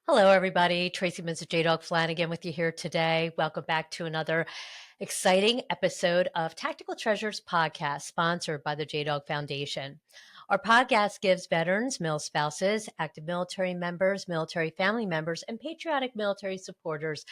Hello, everybody. Tracy JDog Flanagan with you here today. Welcome back to another exciting episode of Tactical Treasures podcast, sponsored by the JDog Foundation. Our podcast gives veterans, mil spouses, active military members, military family members, and patriotic military supporters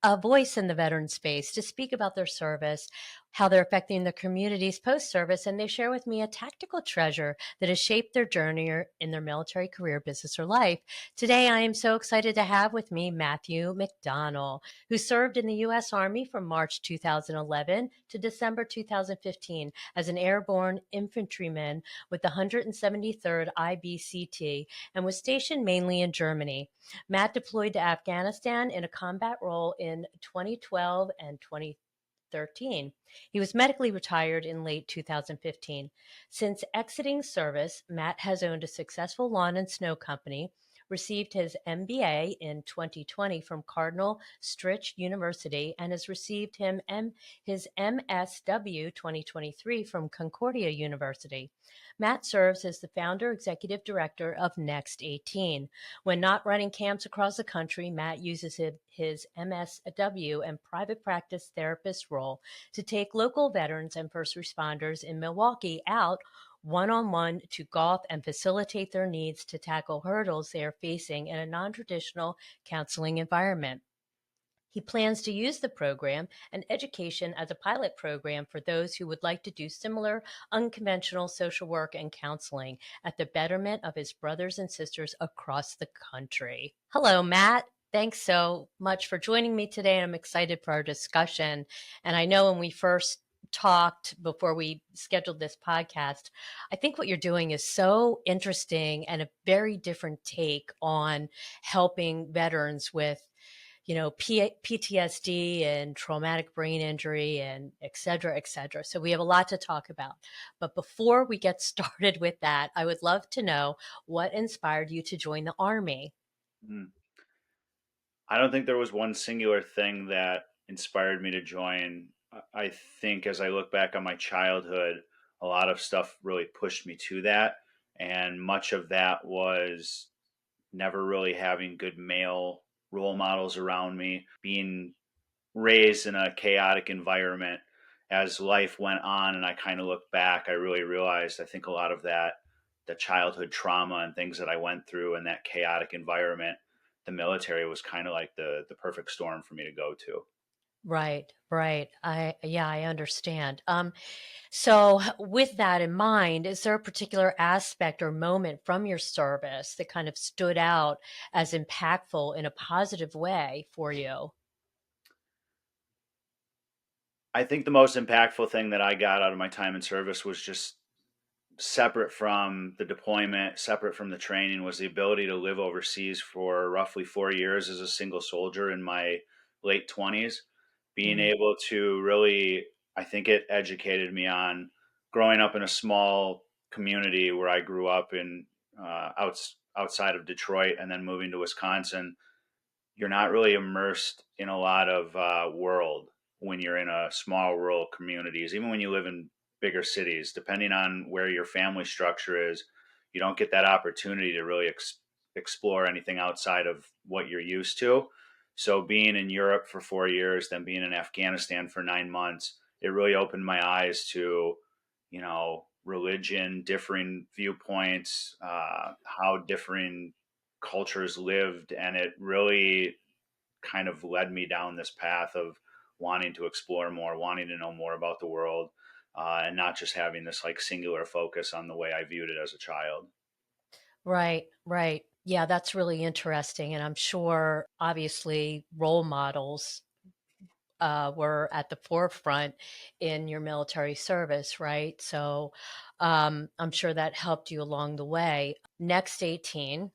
a voice in the veteran space to speak about their service, how they're affecting the communities post-service, and they share with me a tactical treasure that has shaped their journey in their military career, business, or life. Today, I am so excited to have with me Matthew McDonell, who served in the U.S. Army from March 2011 to December 2015 as an airborne infantryman with the 173rd IBCT and was stationed mainly in Germany. Matt deployed to Afghanistan in a combat role in 2012 and 2013. He was medically retired in late 2015. Since exiting service, Matt has owned a successful lawn and snow company, received his MBA in 2020 from Cardinal Stritch University, and has received his MSW 2023 from Concordia University. Matt serves as the founder executive director of Next 18. When not running camps across the country, Matt uses his MSW and private practice therapist role to take local veterans and first responders in Milwaukee out one-on-one to golf and facilitate their needs to tackle hurdles they are facing in a non-traditional counseling environment. He plans to use the program and education as a pilot program for those who would like to do similar unconventional social work and counseling at the betterment of his brothers and sisters across the country. Hello, Matt. Thanks so much for joining me today. I'm excited for our discussion. And I know when we first talked before we scheduled this podcast, I think what you're doing is so interesting and a very different take on helping veterans with PTSD and traumatic brain injury and et cetera, et cetera. So we have a lot to talk about. But before we get started with that, I would love to know what inspired you to join the Army. Mm. I don't think there was one singular thing that inspired me to join. I think as I look back on my childhood, a lot of stuff really pushed me to that. And much of that was never really having good male role models around me, being raised in a chaotic environment. As life went on and I kind of look back, I really realized I think a lot of that, the childhood trauma and things that I went through in that chaotic environment, the military was kind of like the perfect storm for me to go to. Right, right. I understand. So with that in mind, is there a particular aspect or moment from your service that kind of stood out as impactful in a positive way for you? I think the most impactful thing that I got out of my time in service was just separate from the deployment, separate from the training, was the ability to live overseas for roughly 4 years as a single soldier in my late 20s. Being Mm, able to really, I think it educated me on growing up in a small community where I grew up in outside of Detroit and then moving to Wisconsin. You're not really immersed in a lot of world when you're in a small rural communities, even when you live in bigger cities, depending on where your family structure is, you don't get that opportunity to really explore anything outside of what you're used to. So being in Europe for 4 years, then being in Afghanistan for 9 months, it really opened my eyes to, religion, differing viewpoints, how differing cultures lived, and it really kind of led me down this path of wanting to explore more, wanting to know more about the world, and not just having this like singular focus on the way I viewed it as a child. right, right. Yeah, that's really interesting. And I'm sure, obviously, role models were at the forefront in your military service, right? So I'm sure that helped you along the way. Next 18.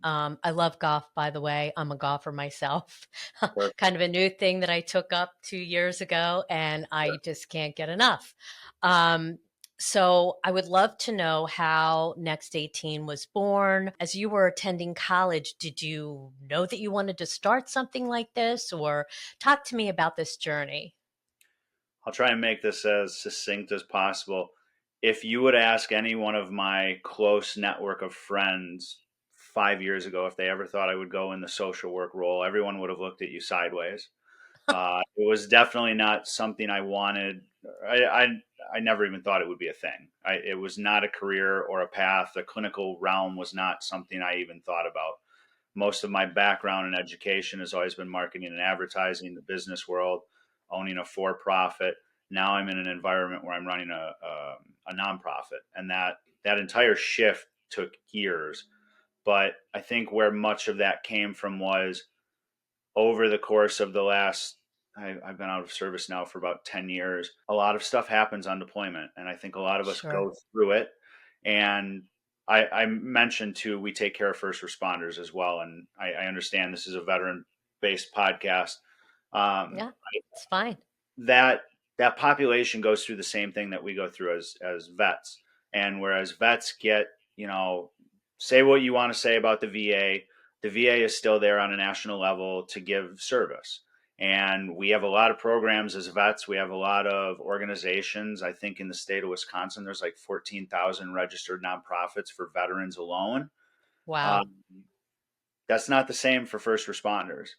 I love golf, by the way. I'm a golfer myself. Kind of a new thing that I took up 2 years ago, and I just can't get enough. Um, so I would love to know how Next 18 was born. As you were attending college, did you know that you wanted to start something like this, or talk to me about this journey? I'll try and make this as succinct as possible. If you would ask any one of my close network of friends 5 years ago, if they ever thought I would go in the social work role, everyone would have looked at you sideways. It was definitely not something I wanted. I, I, I never even thought it would be a thing. It was not a career or a path. The clinical realm was not something I even thought about. Most of my background in education has always been marketing and advertising, the business world, owning a for-profit. Now I'm in an environment where I'm running a nonprofit, and that entire shift took years. But I think where much of that came from was over the course of the last, I've been out of service now for about 10 years. A lot of stuff happens on deployment, and I think a lot of us Sure. go through it. And I mentioned too, we take care of first responders as well. And I understand this is a veteran based podcast. Um, Yeah, it's fine. that that population goes through the same thing that we go through as vets. And whereas vets get, say what you want to say about the VA is still there on a national level to give service. And we have a lot of programs as vets. We have a lot of organizations. I think in the state of Wisconsin, there's like 14,000 registered nonprofits for veterans alone. Wow. Um, that's not the same for first responders.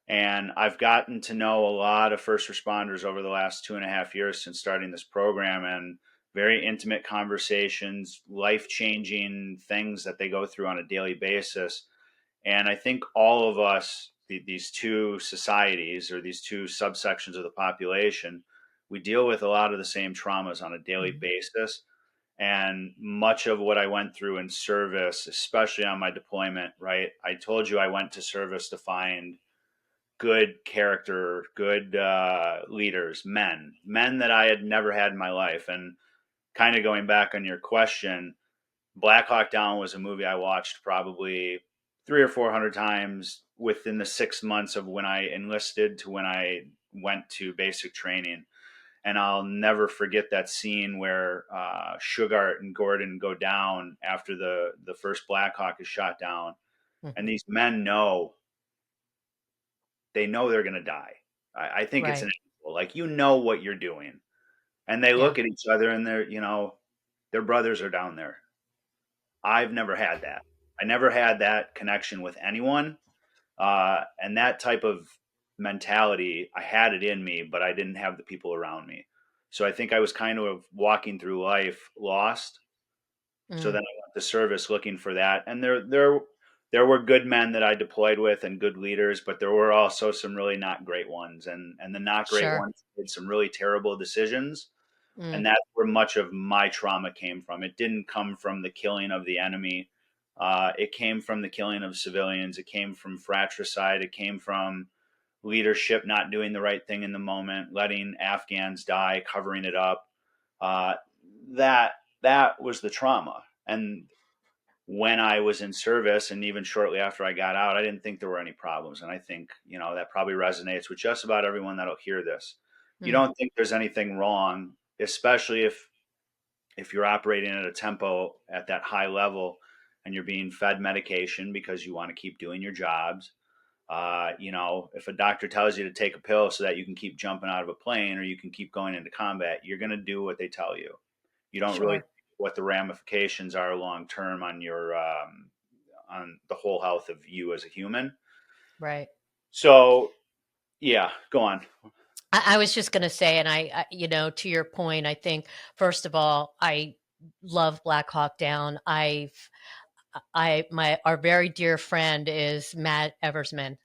And I've gotten to know a lot of first responders over the last 2.5 years since starting this program, and very intimate conversations, life changing things that they go through on a daily basis. And I think all of us, these two societies or these two subsections of the population, we deal with a lot of the same traumas on a daily Mhm. basis. And much of what I went through in service, especially on my deployment, right? I told you I went to service to find good character, good leaders, men that I had never had in my life. And kind of going back on your question, Black Hawk Down was a movie I watched probably 300 or 400 times within the 6 months of when I enlisted to when I went to basic training. And I'll never forget that scene where Sugart and Gordon go down after the first Black Hawk is shot down, and Mhm. these men know they're going to die. I think it's Right. an like what you're doing, and they Yeah. look at each other and their brothers are down there. I've never had that. I never had that connection with anyone, and that type of mentality. I had it in me, but I didn't have the people around me. So I think I was kind of walking through life lost. So Mm. then I went to service looking for that, and there were good men that I deployed with and good leaders, but there were also some really not great ones, and the not great Sure. ones made some really terrible decisions, and Mm. that's where much of my trauma came from. It didn't come from the killing of the enemy. It came from the killing of civilians. It came from fratricide. It came from leadership not doing the right thing in the moment, letting Afghans die, covering it up. Uh, that was the trauma. And when I was in service, and even shortly after I got out, I didn't think there were any problems. And I think that probably resonates with just about everyone that'll hear this. You Mm. don't think there's anything wrong, especially if you're operating at a tempo at that high level and you're being fed medication because you want to keep doing your jobs. If a doctor tells you to take a pill so that you can keep jumping out of a plane or you can keep going into combat, you're going to do what they tell you. You don't really think Sure. what the ramifications are long term on your on the whole health of you as a human. Right. So yeah, go on. I was just going to say, and to your point, I think first of all, I love Black Hawk Down. Our very dear friend is Matt Eversman.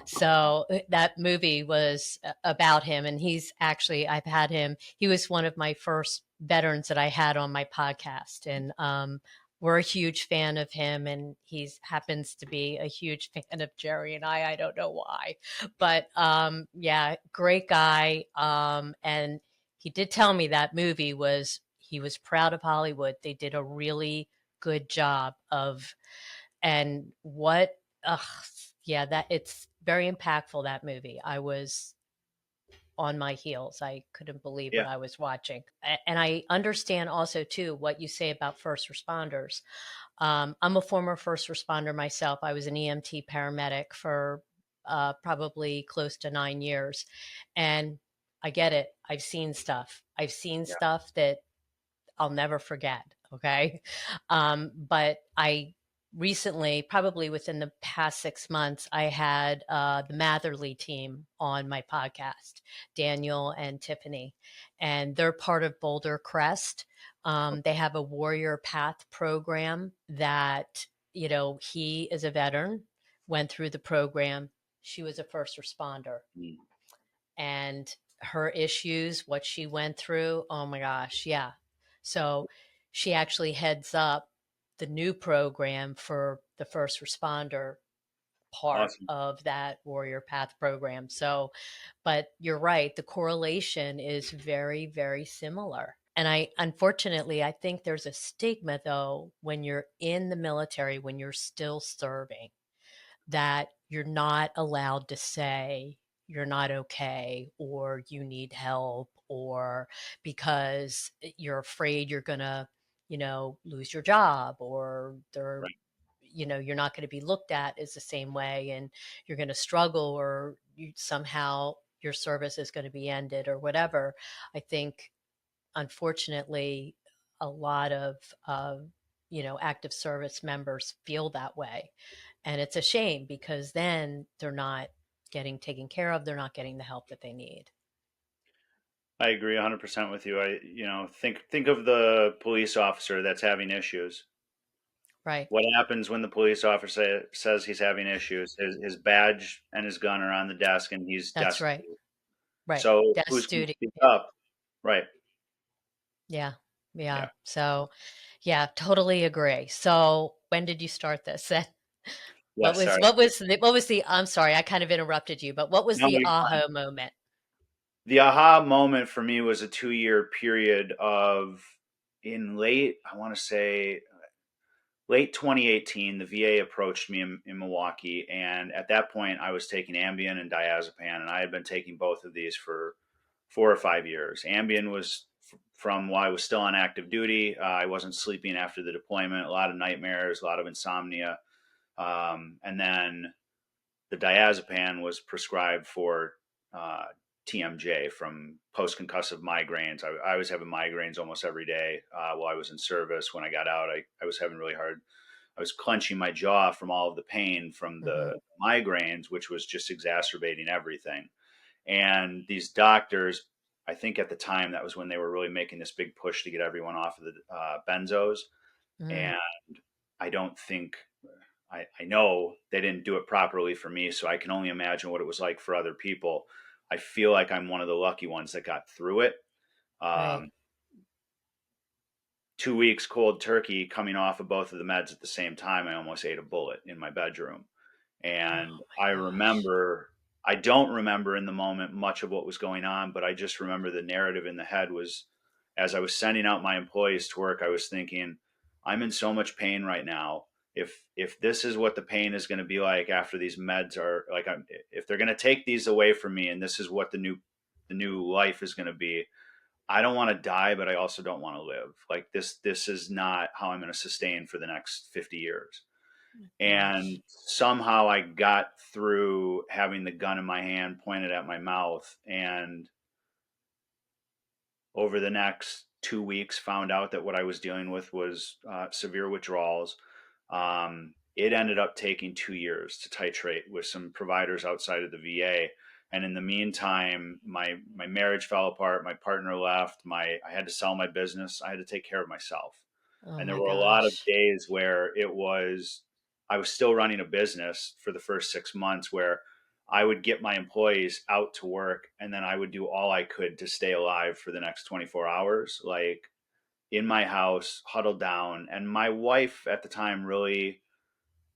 So that movie was about him, and I've had him. He was one of my first veterans that I had on my podcast, and we're a huge fan of him, and he's happens to be a huge fan of Jerry and I. I don't know why, but yeah, great guy. And he did tell me that movie was he was proud of Hollywood. They did a really good job of and what ugh, yeah, that it's very impactful, that movie. I was on my heels. I couldn't believe what Yeah, I was watching. And I understand also too what you say about first responders. I'm a former first responder myself. I was an EMT paramedic for probably close to 9 years. And I get it. I've seen stuff. I've seen yeah, stuff that I'll never forget. Okay. But I recently, probably within the past 6 months, I had the Matherly team on my podcast, Daniel and Tiffany, and they're part of Boulder Crest. They have a Warrior Path program that, he is a veteran, went through the program. She was a first responder, Mm. and her issues, what she went through, oh my gosh, yeah. So she actually heads up the new program for the first responder part Awesome. of that Warrior Path program. So, but you're right, the correlation is very, very similar. And unfortunately, I think there's a stigma though when you're in the military, when you're still serving, that you're not allowed to say you're not okay or you need help, or because you're afraid you're going to, lose your job, or Right. you're not going to be looked at as the same way, and you're going to struggle, or somehow your service is going to be ended or whatever. I think, unfortunately, a lot of active service members feel that way, and it's a shame because then they're not getting taken care of, they're not getting the help that they need. I agree 100% with you. Think of the police officer that's having issues. Right. What happens when the police officer says he's having issues? His badge and his gun are on the desk, and he's That's right. destitute. Right. So who's Desk going to duty. speak up? Right. Yeah. Yeah. Yeah. So yeah, totally agree. So when did you start this? Yeah. Sorry. What was the I'm sorry, I kind of interrupted you, but what was No, the you're fine. aha moment? The aha moment for me was a 2 year period of in late, I want to say late 2018, the VA approached me in Milwaukee. And at that point, I was taking Ambien and diazepam, and I had been taking both of these for 4 or 5 years. Ambien was from while I was still on active duty. I wasn't sleeping after the deployment, a lot of nightmares, a lot of insomnia. And then the diazepam was prescribed for TMJ, from post concussive migraines. I was having migraines almost every day while I was in service. When I got out, I was having really hard. I was clenching my jaw from all of the pain from Hmm. the migraines, which was just exacerbating everything. And these doctors, I think at the time, that was when they were really making this big push to get everyone off of the benzos. Hmm. And I don't think I know they didn't do it properly for me, so I can only imagine what it was like for other people. I feel like I'm one of the lucky ones that got through it. Right. Um, 2 weeks cold turkey coming off of both of the meds at the same time. I almost ate a bullet in my bedroom. Oh And my gosh. I don't remember in the moment much of what was going on, but I just remember the narrative in the head was, as I was sending out my employees to work, I was thinking, I'm in so much pain right now. If this is what the pain is going to be like after these meds are like, if they're going to take these away from me, and this is what the new life is going to be, I don't want to die, but I also don't want to live. Like this is not how I'm going to sustain for the next 50 years. Gosh. And somehow I got through having the gun in my hand pointed at my mouth. And over the next 2 weeks, found out that what I was dealing with was severe withdrawals. It ended up taking 2 years to titrate with some providers outside of the VA. And in the meantime, my marriage fell apart. My partner left. I had to sell my business. I had to take care of myself. Oh And there my were a lot of gosh. days where I was still running a business for the first 6 months, where I would get my employees out to work, and then I would do all I could to stay alive for the next 24 hours, like in my house, huddled down. And my wife at the time really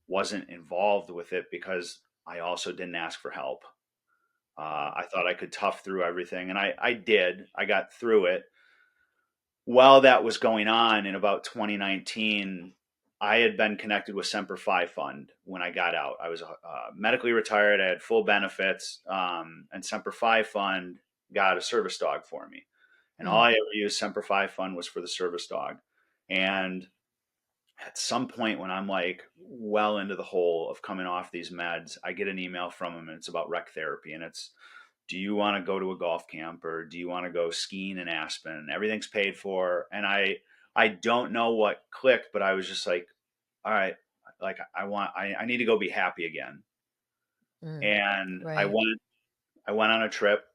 wasn't involved with it because I also didn't ask for help. I thought I could tough through everything, and I did. I got through it. While that was going on in about 2019, I had been connected with Semper Fi Fund when I got out. I was medically retired. I had full benefits, and Semper Fi Fund got a service dog for me. And all Mm. I ever used Semper Fi Fund was for the service dog. And at some point, when I'm like well into the hole of coming off these meds, I get an email from them, and it's about rec therapy. And it's, do you want to go to a golf camp, or do you want to go skiing in Aspen? Everything's paid for. And I don't know what clicked, but I was just like, all right, like I need to go be happy again. Mm, And right. I went on a trip.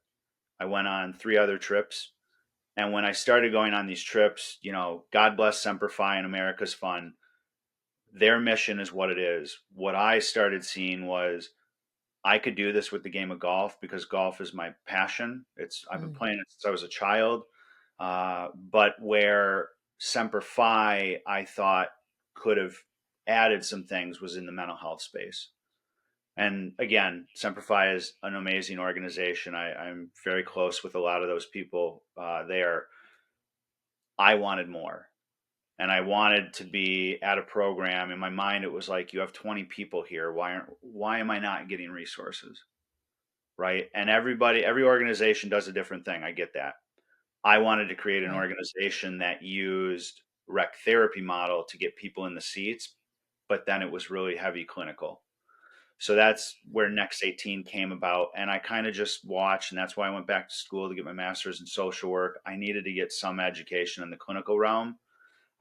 I went on 3 other trips. And when I started going on these trips, God bless Semper Fi and America's Fun. Their mission is what it is. What I started seeing was I could do this with the game of golf because golf is my passion. I've been Mm, playing it since I was a child. But where Semper Fi, I thought could have added some things was in the mental health space. And again, Semper Fi is an amazing organization. I'm very close with a lot of those people there. I wanted more. And I wanted to be at a program. In my mind, it was like, you have 20 people here. Why am I not getting resources? Right. And every organization does a different thing. I get that. I wanted to create an right. organization that used rec therapy model to get people in the seats, but then it was really heavy clinical. So that's where Next 18 came about. And I kind of just watched, and that's why I went back to school to get my master's in social work. I needed to get some education in the clinical realm.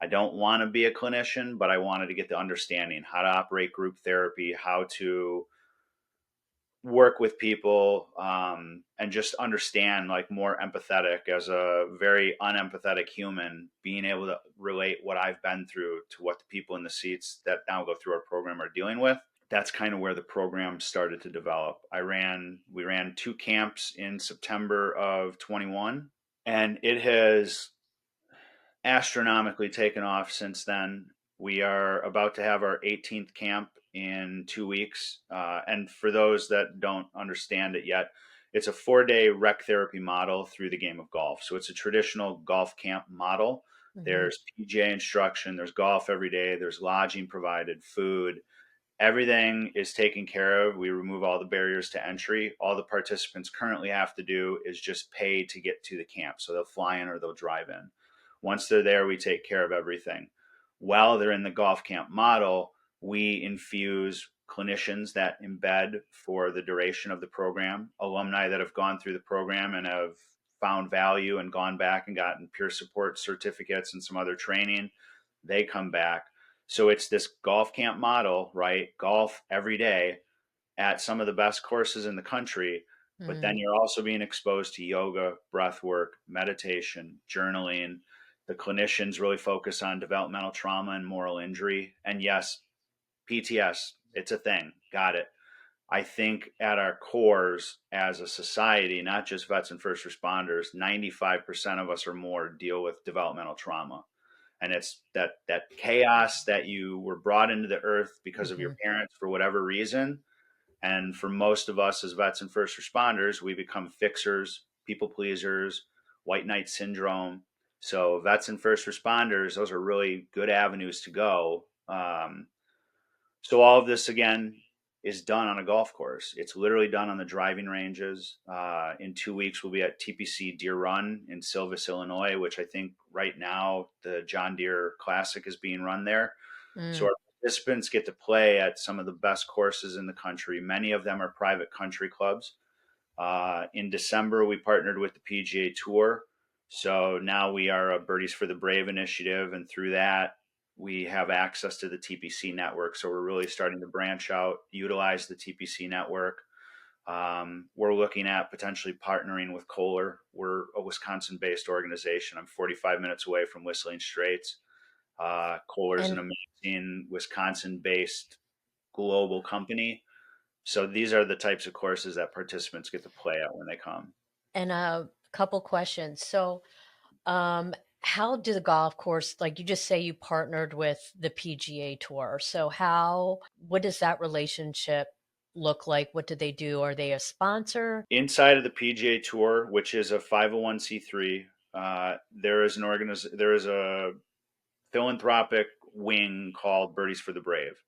I don't want to be a clinician, but I wanted to get the understanding how to operate group therapy, how to work with people, and just understand, like, more empathetic as a very unempathetic human, being able to relate what I've been through to what the people in the seats that now go through our program are dealing with. That's kind of where the program started to develop. We ran 2 camps in September of 21, and it has astronomically taken off since then. We are about to have our 18th camp in 2 weeks. And for those that don't understand it yet, it's a 4-day rec therapy model through the game of golf. So it's a traditional golf camp model. Hmm. There's PGA instruction, there's golf every day, there's lodging provided, food, everything is taken care of. We remove all the barriers to entry. All the participants currently have to do is just pay to get to the camp. So they'll fly in or they'll drive in. Once they're there, we take care of everything. While they're in the golf camp model, we infuse clinicians that embed for the duration of the program, alumni that have gone through the program and have found value and gone back and gotten peer support certificates and some other training. They come back. So it's this golf camp model, right? Golf every day at some of the best courses in the country. But then Mm. you're also being exposed to yoga, breath work, meditation, journaling. The clinicians really focus on developmental trauma and moral injury. And yes, PTS, it's a thing. Got it. I think at our cores as a society, not just vets and first responders, 95% of us or more deal with developmental trauma. And it's that chaos that you were brought into the earth because of your Hmm. parents for whatever reason. And for most of us as vets and first responders, we become fixers, people pleasers, white knight syndrome. So vets and first responders, those are really good avenues to go. So all of this again is done on a golf course. It's literally done on the driving ranges. In 2 weeks, we'll be at TPC Deer Run in Silvis, Illinois, which I think right now the John Deere Classic is being run there. So Mm. our participants get to play at some of the best courses in the country. Many of them are private country clubs. In December, we partnered with the PGA Tour. So now we are a Birdies for the Brave initiative. And through that, we have access to the TPC network. So we're really starting to branch out, utilize the TPC network. We're looking at potentially partnering with Kohler. We're a Wisconsin based organization. I'm 45 minutes away from Whistling Straits. Kohler is an And amazing Wisconsin based global company. So these are the types of courses that participants get to play at when they come. a couple questions. So, um, how do the golf course, like you just say you partnered with the PGA Tour. So what does that relationship look like? What do they do? Are they a sponsor? Inside of the PGA Tour, which is a 501c3, there is a philanthropic wing called Birdies for the Brave.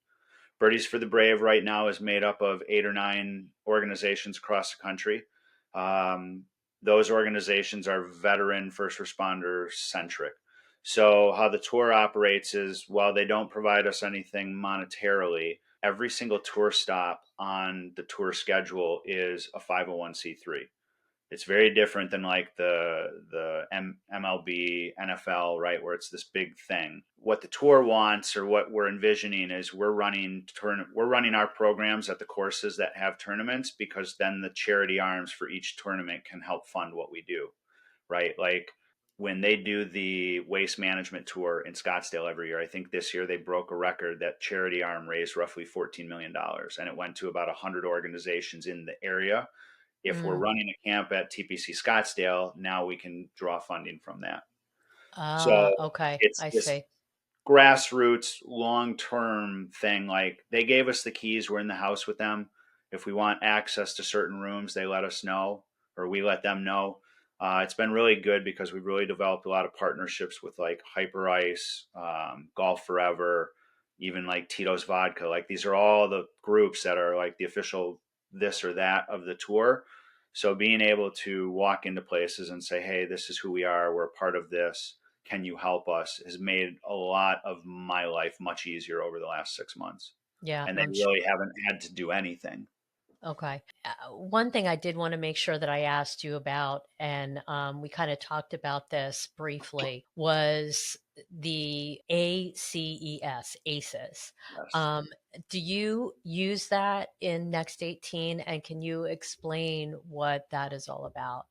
Birdies for the Brave right now is made up of 8 or 9 organizations across the country. Um, those organizations are veteran first responder centric. So, how the tour operates is, while they don't provide us anything monetarily, every single tour stop on the tour schedule is a 501c3. It's very different than like MLB, NFL, right, where it's this big thing. What the tour wants, or what we're envisioning, is we're running our programs at the courses that have tournaments, because then the charity arms for each tournament can help fund what we do, right? Like when they do the waste management tour in Scottsdale every year, I think this year they broke a record that charity arm raised roughly $14 million, and it went to about 100 organizations in the area. If we're Mm. running a camp at TPC Scottsdale, now we can draw funding from that. So Ah, okay. it's I this see. grassroots long term thing. Like they gave us the keys, we're in the house with them. If we want access to certain rooms, they let us know, or we let them know. It's been really good because we've really developed a lot of partnerships with like Hyper Ice, Golf Forever, even like Tito's Vodka. Like these are all the groups that are like the official this or that of the tour. So being able to walk into places and say, hey, this is who we are, we're a part of this, can you help us, has made a lot of my life much easier over the last 6 months. Yeah, And they I'm sure. really haven't had to do anything. Okay. One thing I did want to make sure that I asked you about, and we kind of talked about this briefly, was the ACES, ACES. Yes. Um, do you use that in Next 18? And can you explain what that is all about?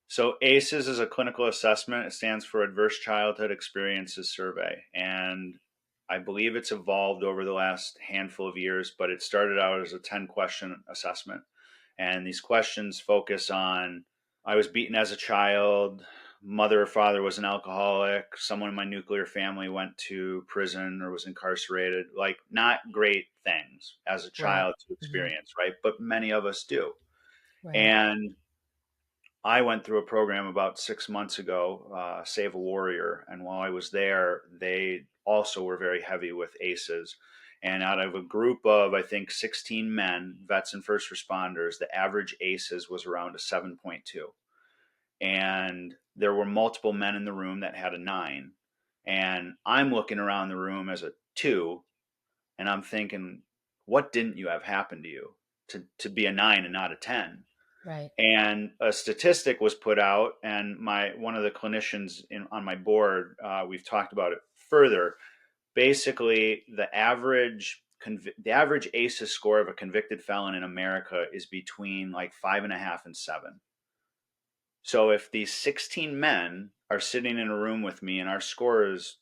So ACEs is a clinical assessment. It stands for Adverse Childhood Experiences Survey. And I believe it's evolved over the last handful of years, but it started out as a 10-question assessment. And these questions focus on, I was beaten as a child, mother or father was an alcoholic, someone in my nuclear family went to prison or was incarcerated. Like, not great things as a Right. child to Hmm. experience, right? But many of us do. Right. And I went through a program about 6 months ago, Save a Warrior. And while I was there, they also were very heavy with ACEs. And out of a group of, I think, 16 men, vets and first responders, the average ACEs was around a 7.2. And there were multiple men in the room that had a 9. And I'm looking around the room as a 2, and I'm thinking, what didn't you have happen to you to be a 9 and not a 10? Right. And a statistic was put out, and my one of the clinicians on my board, we've talked about it further. Basically, the average ACEs score of a convicted felon in America is between like 5.5 and 7. So if these 16 men are sitting in a room with me and our score is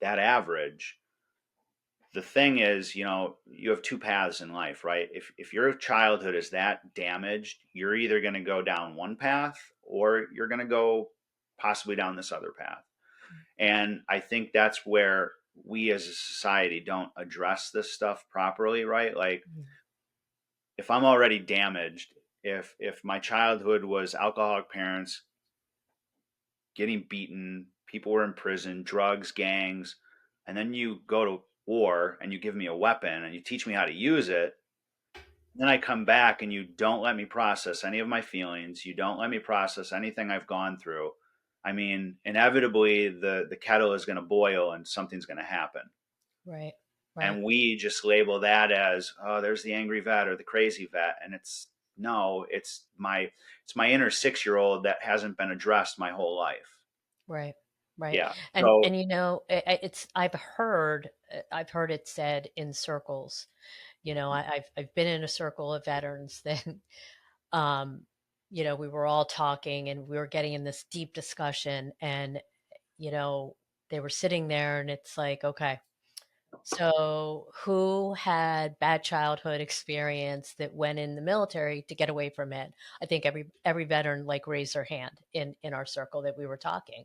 that average, the thing is, you have two paths in life, right? If your childhood is that damaged, you're either going to go down one path, or you're going to go possibly down this other path. And I think that's where we as a society don't address this stuff properly, right? Like, Mhm. if I'm already damaged, if my childhood was alcoholic parents, getting beaten, people were in prison, drugs, gangs, and then you go to war and you give me a weapon and you teach me how to use it. Then I come back and you don't let me process any of my feelings. You don't let me process anything I've gone through. I mean, inevitably the kettle is going to boil and something's going to happen. Right. Right. And we just label that as, oh, there's the angry vet or the crazy vet. And it's no, it's my inner 6-year-old that hasn't been addressed my whole life. Right. Right. Yeah. And So it's I've heard it said in circles. I've been in a circle of veterans that um we were all talking and we were getting in this deep discussion, and you know they were sitting there and it's like, okay, so who had bad childhood experience that went in the military to get away from it? I think every veteran like raised their hand in our circle that we were talking.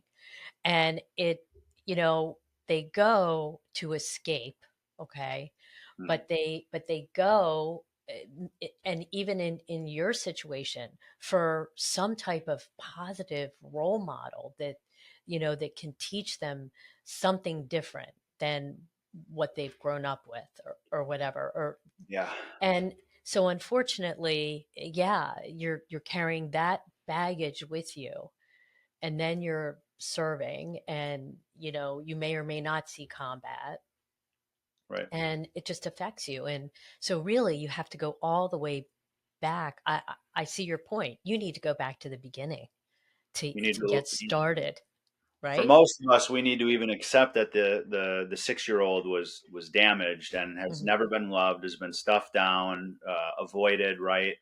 And you know they go to escape, okay, mm, but they go, and even in your situation, for some type of positive role model that can teach them something different than what they've grown up with, or whatever, or yeah, and so unfortunately, yeah, you're carrying that baggage with you, and then you're serving, and you may or may not see combat, right. and it just affects you. And so really you have to go all the way back, I see your point. You need to go back to the beginning to You need to to, get started, for right? most of us, we need to even accept that the 6-year-old was damaged and has Hmm. never been loved, has been stuffed down, avoided. Right.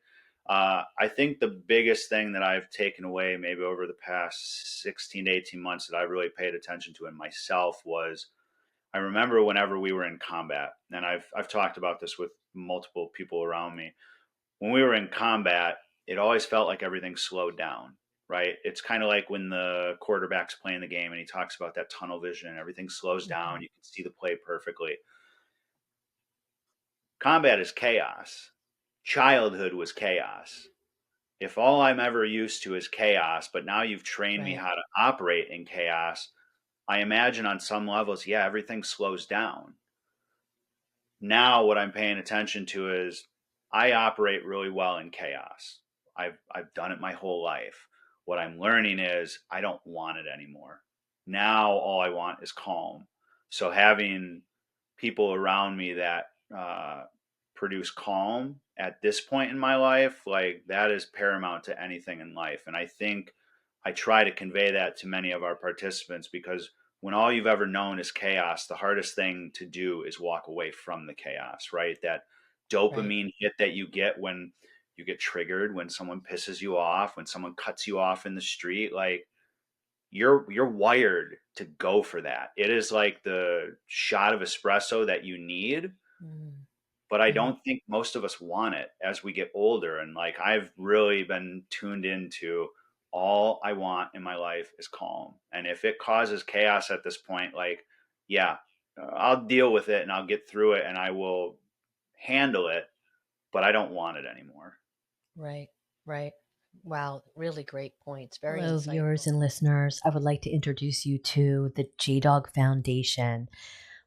I think the biggest thing that I've taken away, maybe over the past 16 to 18 months, that I really paid attention to in myself was, I remember whenever we were in combat, and I've talked about this with multiple people around me. When we were in combat, it always felt like everything slowed down, right? It's kind of like when the quarterback's playing the game and he talks about that tunnel vision, everything slows Hmm. down, you can see the play perfectly. Combat is chaos. Childhood was chaos. If all I'm ever used to is chaos, but now you've trained me Right. how to operate in chaos, I imagine on some levels, yeah, everything slows down. Now what I'm paying attention to is, I operate really well in chaos. I've done it my whole life. What I'm learning is I don't want it anymore. Now all I want is calm. So having people around me that uh, produce calm at this point in my life, like, that is paramount to anything in life. And I think I try to convey that to many of our participants, because when all you've ever known is chaos, the hardest thing to do is walk away from the chaos, right? That Right. dopamine hit that you get when you get triggered, when someone pisses you off, when someone cuts you off in the street, like, you're wired to go for that. It is like the shot of espresso that you need, but I Mm-hmm. don't think most of us want it as we get older. And like, I've really been tuned into, all I want in my life is calm. And if it causes chaos at this point, like, yeah, I'll deal with it and I'll get through it and I will handle it, but I don't want it anymore. Right. Right. Wow. Really great points. Very Hello, viewers insightful. and listeners. I would like to introduce you to the JDog Foundation,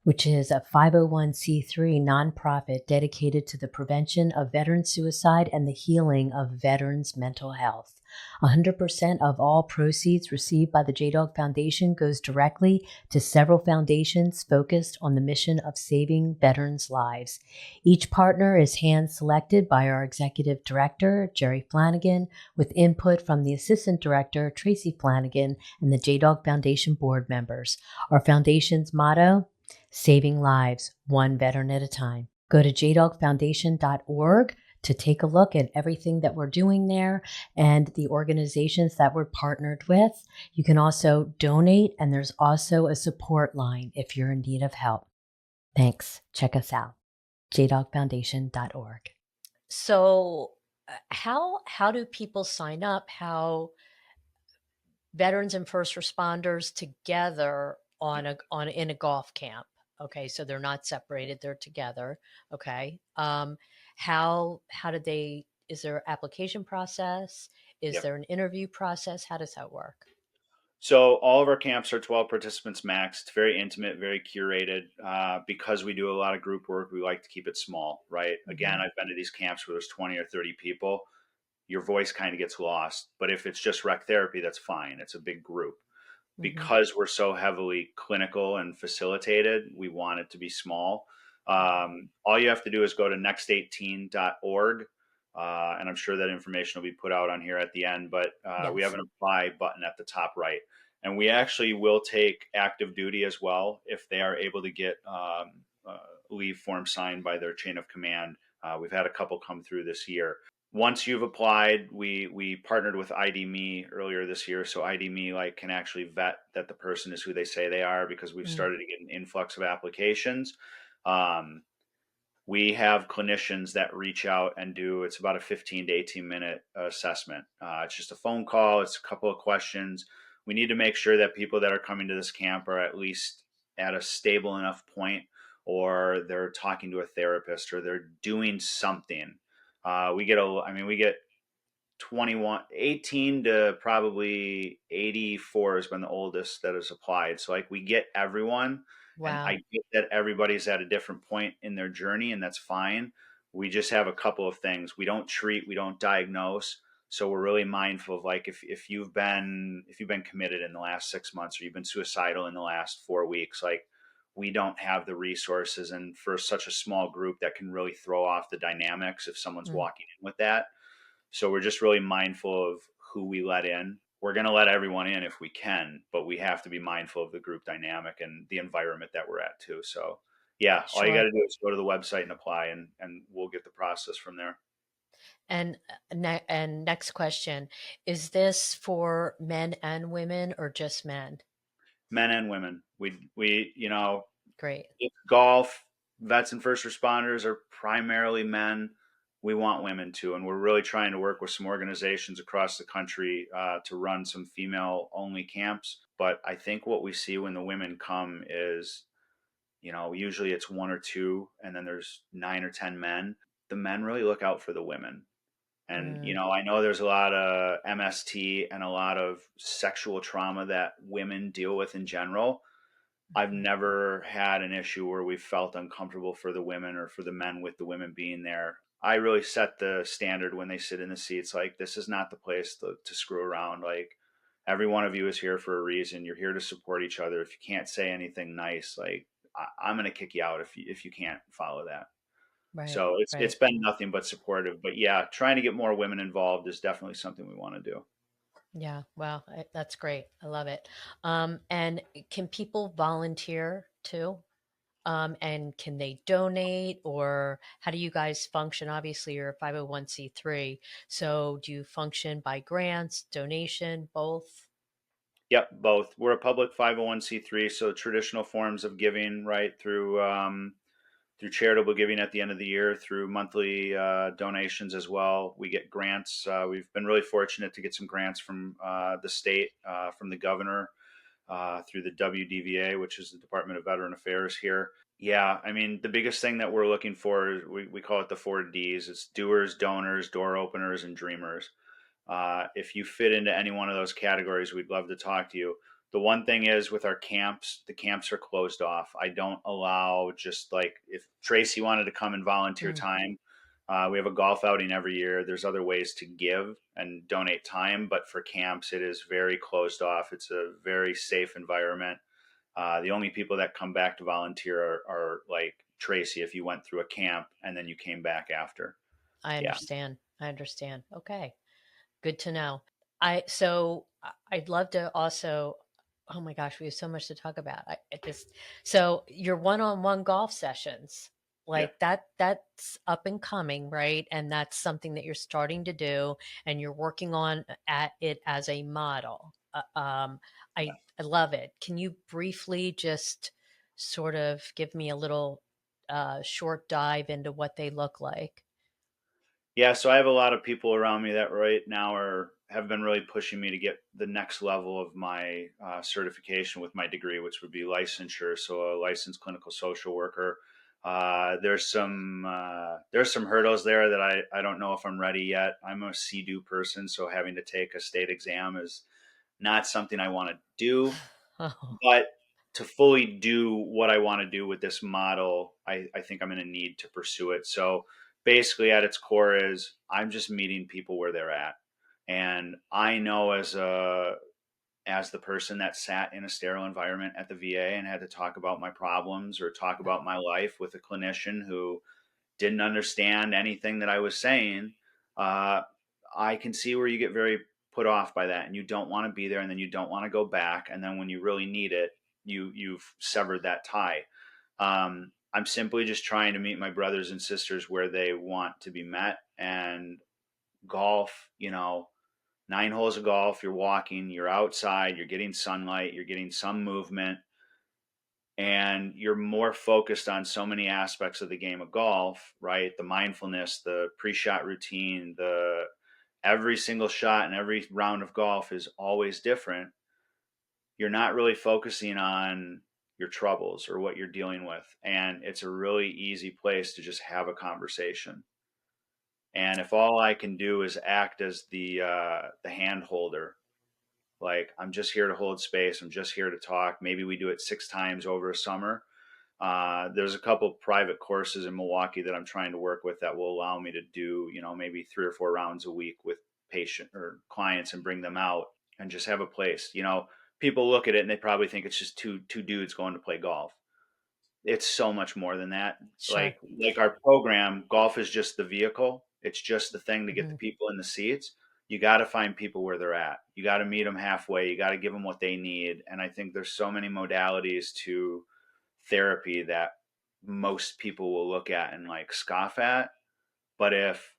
which is a 501c3 nonprofit dedicated to the prevention of veteran suicide and the healing of veterans' mental health. 100% of all proceeds received by the JDog Foundation goes directly to several foundations focused on the mission of saving veterans' lives. Each partner is hand-selected by our executive director, Jerry Flanagan, with input from the assistant director, Tracy Flanagan, and the JDog Foundation board members. Our foundation's motto: saving lives, one veteran at a time. Go to jdogfoundation.org to take a look at everything that we're doing there and the organizations that we're partnered with. You can also donate, and there's also a support line if you're in need of help. Thanks. Check us out, jdogfoundation.org. So, how do people sign up? How veterans and first responders together on in a golf camp? Okay, so they're not separated; they're together. Okay, how did they? Is there application process? Is Yep. there an interview process? How does that work? So all of our camps are 12 participants max. It's very intimate, very curated. Because we do a lot of group work, we like to keep it small, right? Again, Hmm. I've been to these camps where there's 20 or 30 people. Your voice kind of gets lost. But if it's just rec therapy, that's fine. It's a big group. Hmm. Because we're so heavily clinical and facilitated, we want it to be small. All you have to do is go to next18.org. And I'm sure that information will be put out on here at the end, but we have Yes. an apply button at the top right. And we actually will take active duty as well if they are able to get leave form signed by their chain of command. We've had a couple come through this year. Once you've applied, we partnered with ID Me earlier this year, so ID Me like can actually vet that the person is who they say they are, because we've Mm. started to get an influx of applications. Um, we have clinicians that reach out and do, it's about a 15 to 18 minute assessment. It's just a phone call, it's a couple of questions. We need to make sure that people that are coming to this camp are at least at a stable enough point, or they're talking to a therapist, or they're doing something. We get 21, 18 to probably 84 has been the oldest that has applied. So like, we get everyone, and Wow. I get that everybody's at a different point in their journey, and that's fine. We just have a couple of things. We don't treat, we don't diagnose. So we're really mindful of, like, if you've been committed in the last 6 months, or you've been suicidal in the last 4 weeks, like, we don't have the resources. And for such a small group, that can really throw off the dynamics if someone's Mm. walking in with that. So we're just really mindful of who we let in. We're going to let everyone in if we can, but we have to be mindful of the group dynamic and the environment that we're at too. So yeah, all you got Sure. to do is go to the website and apply, and we'll get the process from there. And and next question, is this for men and women or just men? Men and women. We Great. it's golf. Vets and first responders are primarily men. We want women too, and we're really trying to work with some organizations across the country to run some female only camps. But I think what we see when the women come is, usually it's one or two, and then there's 9 or 10 men. The men really look out for the women. And, Mm, I know there's a lot of MST and a lot of sexual trauma that women deal with in general. I've mhm. never had an issue where we felt uncomfortable for the women or for the men with the women being there. I really set the standard when they sit in the seats. Like, this is not the place to screw around. Like, every one of you is here for a reason. You're here to support each other. If you can't say anything nice, like, I'm going to kick you out if you can't follow that. Right, So it's right. been nothing but supportive. But yeah, trying to get more women involved is definitely something we want to do. Yeah, wow, that's great. I love it. And can people volunteer too? And can they donate, or how do you guys function? Obviously, you're a 501(c)(3), so do you function by grants, donation, both? Yep, both. We're a public 501(c)(3), so traditional forms of giving, right, through charitable giving at the end of the year, through monthly donations as well. We get grants. We've been really fortunate to get some grants from the state, from the governor, through the WDVA, which is the Department of Veteran Affairs here. Yeah, I mean, the biggest thing that we're looking for is we call it the 4Ds. It's doers, donors, door openers, and dreamers. If you fit into any one of those categories, we'd love to talk to you. The one thing is with our camps, the camps are closed off. I don't allow, just like if Tracy wanted to come and volunteer Mm, time, we have a golf outing every year. There's other ways to give and donate time, but for camps, it is very closed off. It's a very safe environment. The only people that come back to volunteer are like Tracy, if you went through a camp and then you came back after. I Yeah. understand. I understand. Okay. Good to know. I'd love to also. Oh my gosh, we have so much to talk about. I just so your one-on-one golf sessions, Yeah. like that's up and coming, right? And that's something that you're starting to do, and you're working on at it as a model. I love it. Can you briefly just sort of give me a little short dive into what they look like? Yeah, so I have a lot of people around me that right now have been really pushing me to get the next level of my certification with my degree, which would be licensure, so a licensed clinical social worker. There's some hurdles there that I don't know if I'm ready yet. I'm a CDO person, so having to take a state exam is not something I want to do. Oh, But to fully do what I want to do with this model, I think I'm going to need to pursue it. So basically, at its core, is I'm just meeting people where they're at, and I know as the person that sat in a sterile environment at the VA and had to talk about my problems or talk about my life with a clinician who didn't understand anything that I was saying, uh, I can see where you get very put off by that, and you don't want to be there, and then you don't want to go back, and then when you really need it, you've severed that tie. I'm simply just trying to meet my brothers and sisters where they want to be met, and golf, 9 holes of golf, you're walking, you're outside, you're getting sunlight, you're getting some movement, and you're more focused on so many aspects of the game of golf, right? The mindfulness, the pre-shot routine, the every single shot and every round of golf is always different. You're not really focusing on your troubles or what you're dealing with, and it's a really easy place to just have a conversation. And if all I can do is act as the hand holder, like I'm just here to hold space, I'm just here to talk. Maybe we do it 6 times over a summer. There's a couple private courses in Milwaukee that I'm trying to work with that will allow me to do, maybe 3 or 4 rounds a week with patient or clients and bring them out and just have a place. People look at it and they probably think it's just two dudes going to play golf. It's so much more than that. sure. Like our program, golf is just the vehicle. It's just the thing to get the Mhm. people in the seats. You got to find people where they're at. You got to meet them halfway. You got to give them what they need. And I think there's so many modalities to therapy that most people will look at and like scoff at. But if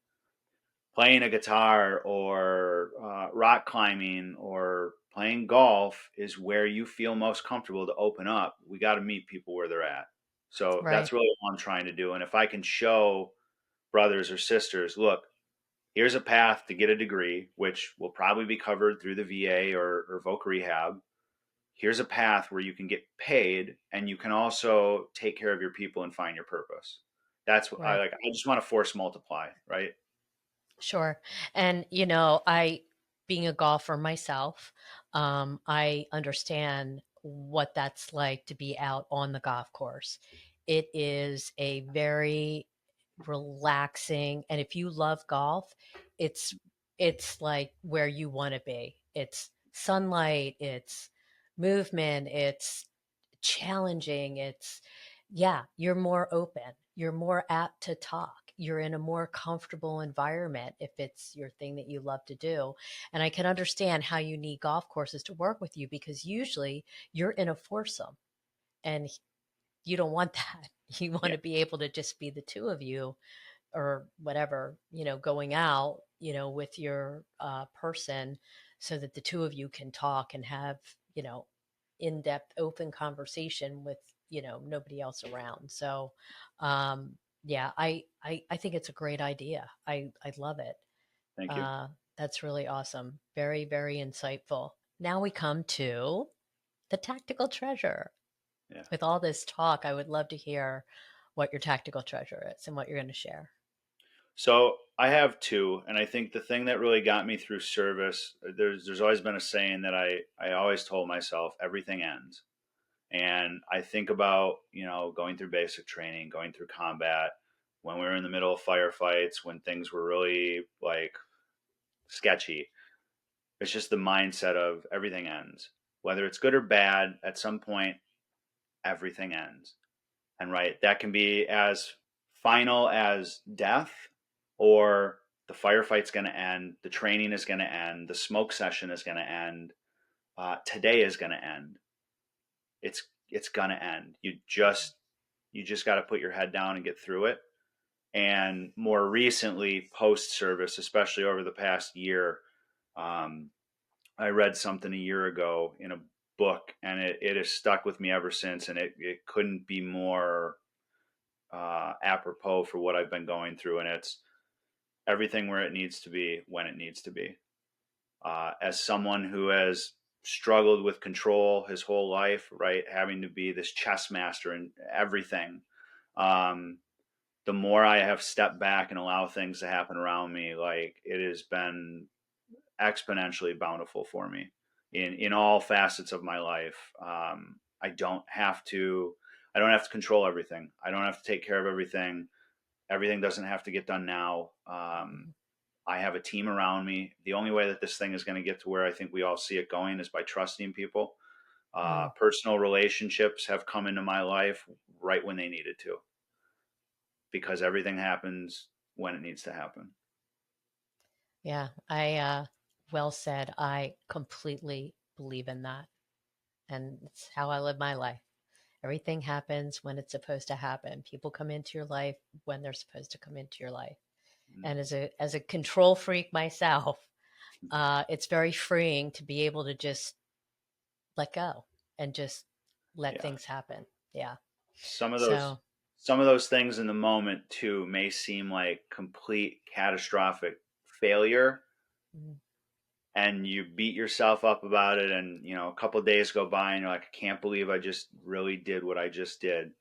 playing a guitar or rock climbing or playing golf is where you feel most comfortable to open up, we got to meet people where they're at. So that's Right. really what I'm trying to do. And if I can show brothers or sisters, look, here's a path to get a degree, which will probably be covered through the VA or voc rehab. Here's a path where you can get paid and you can also take care of your people and find your purpose. That's what I Right. like. I just want to force multiply, right? Sure. And, being a golfer myself, I understand what that's like to be out on the golf course. It is a very relaxing, and if you love golf, it's it's like where you want to be. It's sunlight, it's movement, it's challenging. Yeah, you're more open. You're more apt to talk. You're in a more comfortable environment if it's your thing that you love to do. And I can understand how you need golf courses to work with you because usually you're in a foursome and you don't want that. You want Yeah. to be able to just be the two of you or whatever, going out, with your person so that the two of you can talk and have, you know, in-depth open conversation with, nobody else around. So, yeah, I think it's a great idea. I love it. Thank you. Uh, that's really awesome. Very, very insightful. Now we come to the tactical treasure. Yeah. With all this talk, I would love to hear what your tactical treasure is and what you're going to share. So I have two, and I think the thing that really got me through service, there's always been a saying that I always told myself, everything ends. And I think about, going through basic training, going through combat, when we were in the middle of firefights, when things were really like sketchy. It's just the mindset of everything ends. Whether it's good or bad, at some point, everything ends. And right, that can be as final as death, or the firefight's going to end, the training is going to end, the smoke session is going to end, today is going to end. It's going to end. You just got to put your head down and get through it. And more recently, post service, especially over the past year, um, I read something a year ago in a book, and it has stuck with me ever since. And it couldn't be more apropos for what I've been going through. And it's everything where it needs to be when it needs to be. As someone who has struggled with control his whole life, right, having to be this chess master and everything, um, the more I have stepped back and allow things to happen around me, like it has been exponentially bountiful for me in all facets of my life. I don't have to. I don't have to control everything. I don't have to take care of everything. Everything doesn't have to get done now. Mhm. I have a team around me. The only way that this thing is going to get to where I think we all see it going is by trusting people. Mm. Personal relationships have come into my life right when they needed to, because everything happens when it needs to happen. Yeah, well said. I completely believe in that. And it's how I live my life. Everything happens when it's supposed to happen. People come into your life when they're supposed to come into your life. And as a control freak myself, it's very freeing to be able to just let go and just let Yeah. things happen. Yeah. Some of those So, some of those things in the moment too may seem like complete catastrophic failure, mm, and you beat yourself up about it, and a couple of days go by and you're like, I can't believe I just really did what I just did.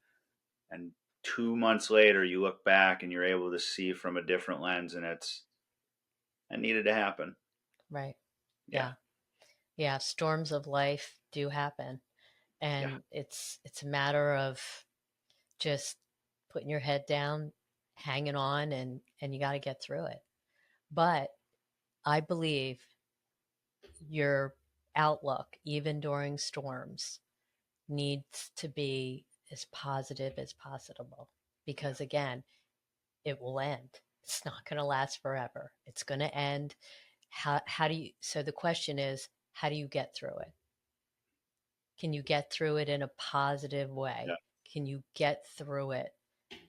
And 2 months later you look back and you're able to see from a different lens, and it needed to happen. right. Yeah. Yeah. Yeah. Storms of life do happen. Yeah. And it's a matter of just putting your head down, hanging on, and you got to get through it. But I believe your outlook, even during storms, needs to be as positive as possible Yeah. because, again, it will end. It's not going to last forever. It's going to end. How do you, so the question is, how do you get through it? Can you get through it in a positive Yeah. way? Can you get through it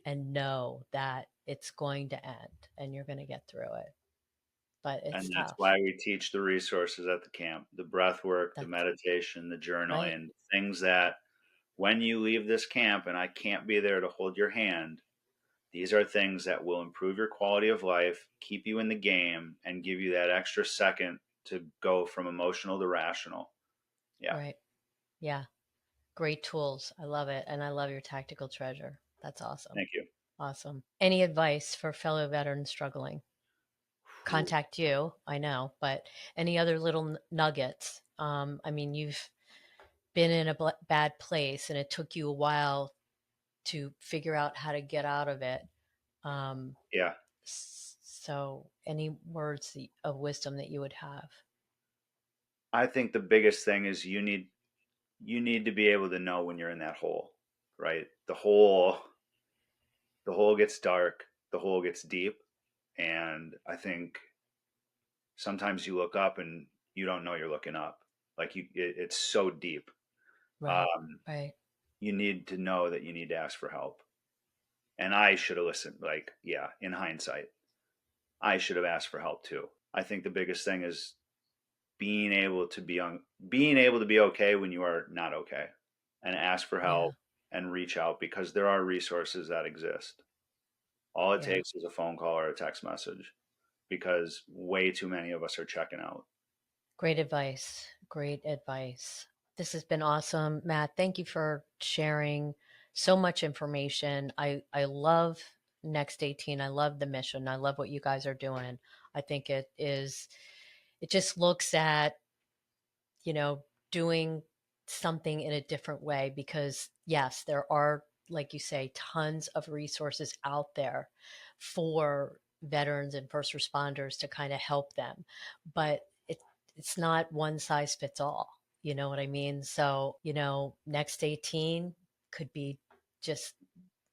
and know that it's going to end and you're going to get through it? But it's And that's tough. why we teach the resources at the camp, the breath work, the That's meditation, the right. journaling, things that when you leave this camp and I can't be there to hold your hand, these are things that will improve your quality of life, keep you in the game, and give you that extra second to go from emotional to rational. Yeah. Right. Yeah. Great tools. I love it. And I love your tactical treasure. That's awesome. Thank you. Awesome. Any advice for fellow veterans struggling? Whew. Contact you, I know, but any other little nuggets? I mean, you've been in a bad place and it took you a while to figure out how to get out of it. Um, Yeah. so, any words of wisdom that you would have? I think the biggest thing is you need to be able to know when you're in that hole, right? The hole gets dark, the hole gets deep, and I think sometimes you look up and you don't know you're looking up. Like it's so deep. Right, Um, right. you need to know that you need to ask for help. And I should have listened. Like, yeah, in hindsight, I should have asked for help too. I think the biggest thing is being able to be okay when you are not okay, and ask for Yeah, help and reach out because there are resources that exist. All it yeah. takes is a phone call or a text message because way too many of us are checking out. Great advice. Great advice. This has been awesome, Matt. Thank you for sharing so much information. I love Next 18. I love the mission. I love what you guys are doing. I think it just looks at, you know, doing something in a different way because, yes, there are, like you say, tons of resources out there for veterans and first responders to kind of help them. But it's not one size fits all. You know what I mean? So, Next 18 could be just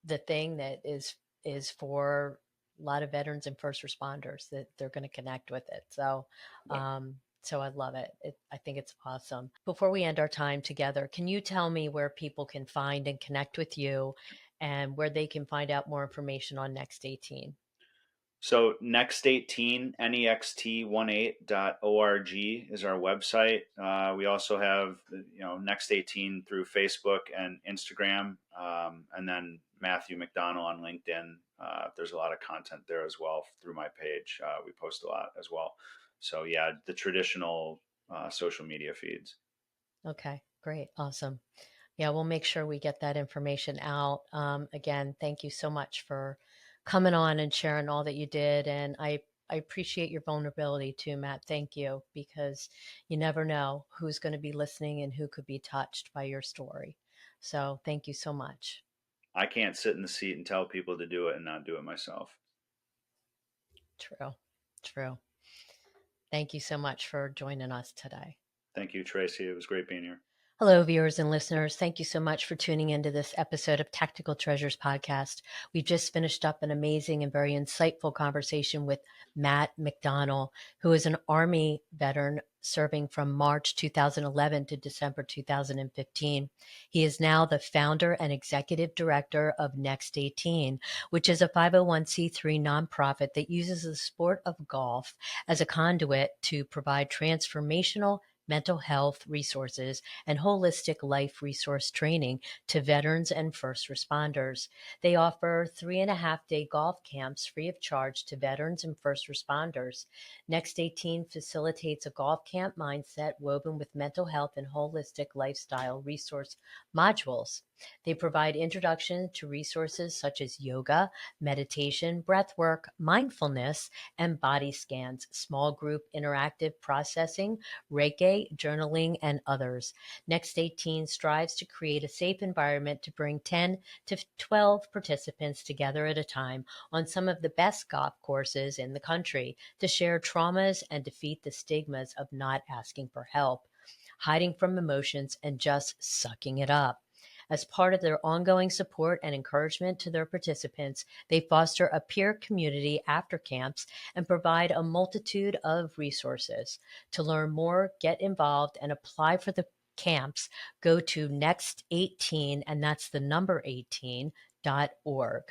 the thing that is for a lot of veterans and first responders that they're going to connect with it. Yeah. So I love it. I think it's awesome. Before we end our time together, can you tell me where people can find and connect with you and where they can find out more information on Next 18? So next18, next18.org is our website. We also have, next18 through Facebook and Instagram, and then Matthew McDonell on LinkedIn. There's a lot of content there as well through my page. We post a lot as well. So yeah, the traditional social media feeds. Okay, great. Awesome. Yeah, we'll make sure we get that information out. Again, thank you so much for coming on and sharing all that you did. And I appreciate your vulnerability too, Matt. Thank you, because you never know who's going to be listening and who could be touched by your story. So thank you so much. I can't sit in the seat and tell people to do it and not do it myself. True. True. Thank you so much for joining us today. Thank you, Tracy. It was great being here. Hello, viewers and listeners. Thank you so much for tuning into this episode of Tactical Treasures podcast. We just finished up an amazing and very insightful conversation with Matt McDonell, who is an Army veteran serving from March 2011 to December 2015. He is now the founder and executive director of Next 18, which is a 501c3 nonprofit that uses the sport of golf as a conduit to provide transformational mental health resources and holistic life resource training to veterans and first responders. They offer 3.5-day golf camps free of charge to veterans and first responders. Next 18 facilitates a golf camp mindset woven with mental health and holistic lifestyle resource modules. They provide introduction to resources such as yoga, meditation, breath work, mindfulness, and body scans, small group interactive processing, Reiki, journaling, and others. Next 18 strives to create a safe environment to bring 10 to 12 participants together at a time on some of the best golf courses in the country to share traumas and defeat the stigmas of not asking for help, hiding from emotions, and just sucking it up. As part of their ongoing support and encouragement to their participants, they foster a peer community after camps and provide a multitude of resources. To learn more, get involved, and apply for the camps, go to next18, and that's the number 18.org.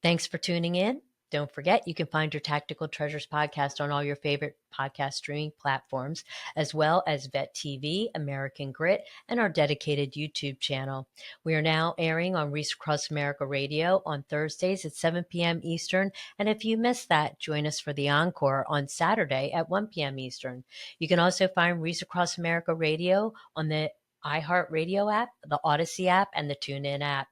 Thanks for tuning in. Don't forget, you can find your Tactical Treasures podcast on all your favorite podcast streaming platforms, as well as Vet TV, American Grit, and our dedicated YouTube channel. We are now airing on Reese Across America Radio on Thursdays at 7 p.m. Eastern. And if you missed that, join us for the encore on Saturday at 1 p.m. Eastern. You can also find Reese Across America Radio on the iHeartRadio app, the Odyssey app, and the TuneIn app.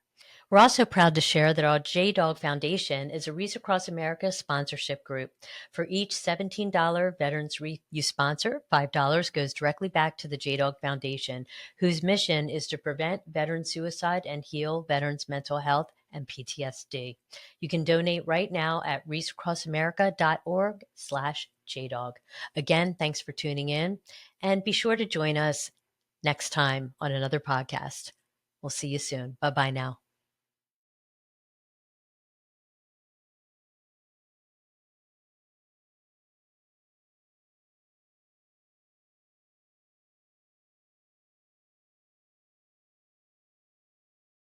We're also proud to share that our JDog Foundation is a Reach Across America sponsorship group. For each $17 Veterans you sponsor, $5 goes directly back to the JDog Foundation, whose mission is to prevent veteran suicide and heal veterans' mental health and PTSD. You can donate right now at reachacrossamerica.org/JDog. Again, thanks for tuning in, and be sure to join us next time on another podcast. We'll see you soon. Bye-bye now.